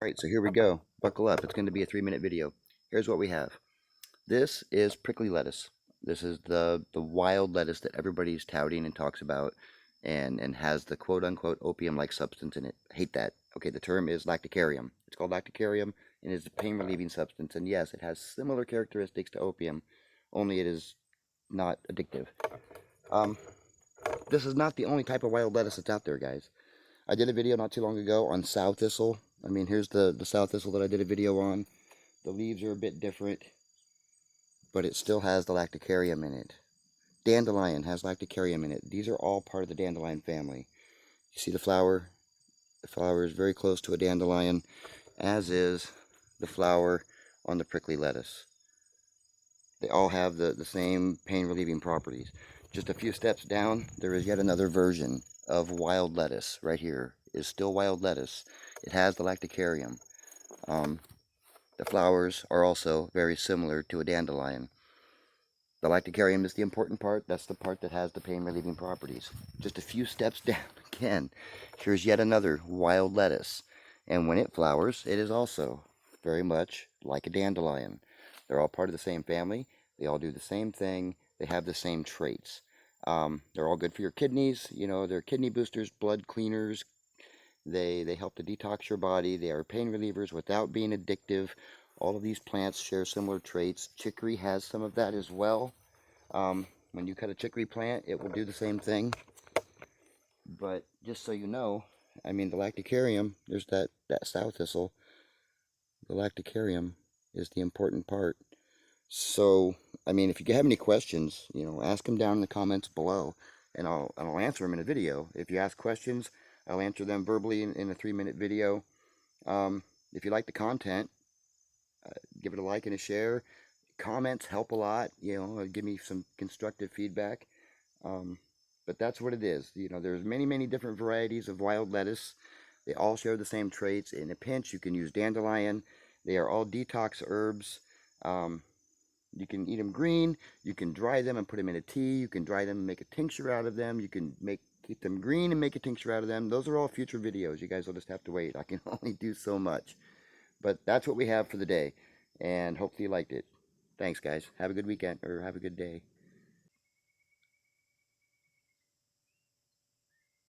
Alright, so here we go. Buckle up. It's going to be a 3-minute video. Here's what we have. This is prickly lettuce. This is the wild lettuce that everybody's touting and talks about and has the quote-unquote opium-like substance in it. I hate that. Okay, the term is lacticarium. It's called lacticarium and is a pain-relieving substance. And yes, it has similar characteristics to opium, only it is not addictive. This is not the only type of wild lettuce that's out there, guys. I did a video not too long ago on sow thistle. I mean, here's the sow thistle that I did a video on. The leaves are a bit different, but it still has the lacticarium in it. Dandelion has lacticarium in it. These are all part of the dandelion family. You see the flower? The flower is very close to a dandelion, as is the flower on the prickly lettuce. They all have the same pain-relieving properties. Just a few steps down, there is yet another version of wild lettuce. Right here is still wild lettuce. It has the lacticarium. The flowers are also very similar to a dandelion. The lacticarium is the important part. That's the part that has the pain-relieving properties. Just a few steps down again, here's yet another wild lettuce. And when it flowers, it is also very much like a dandelion. They're all part of the same family. They all do the same thing. They have the same traits. They're all good for your kidneys. You know, they're kidney boosters, blood cleaners. They help to detox your body. They are pain relievers without being addictive. All of these plants share similar traits. Chicory has some of that as well. When you cut a chicory plant, it will do the same thing. But just so you know, I mean, the lacticarium, there's that sow thistle. The lacticarium is the important part. So, I mean, if you have any questions, you know, ask them down in the comments below, and I'll answer them in a video. If you ask questions, I'll answer them verbally in a 3-minute video. If you like the content, give it a like and a share. Comments help a lot, you know, give me some constructive feedback. But that's what it is. You know, there's many different varieties of wild lettuce. They all share the same traits. In a pinch, you can use dandelion. They are all detox herbs. You can eat them green. You can dry them and put them in a tea. You can dry them and make a tincture out of them. You can keep them green and make a tincture out of them. Those are all future videos. You guys will just have to wait. I can only do so much. But that's what we have for the day. And hopefully you liked it. Thanks, guys. Have a good weekend, or have a good day.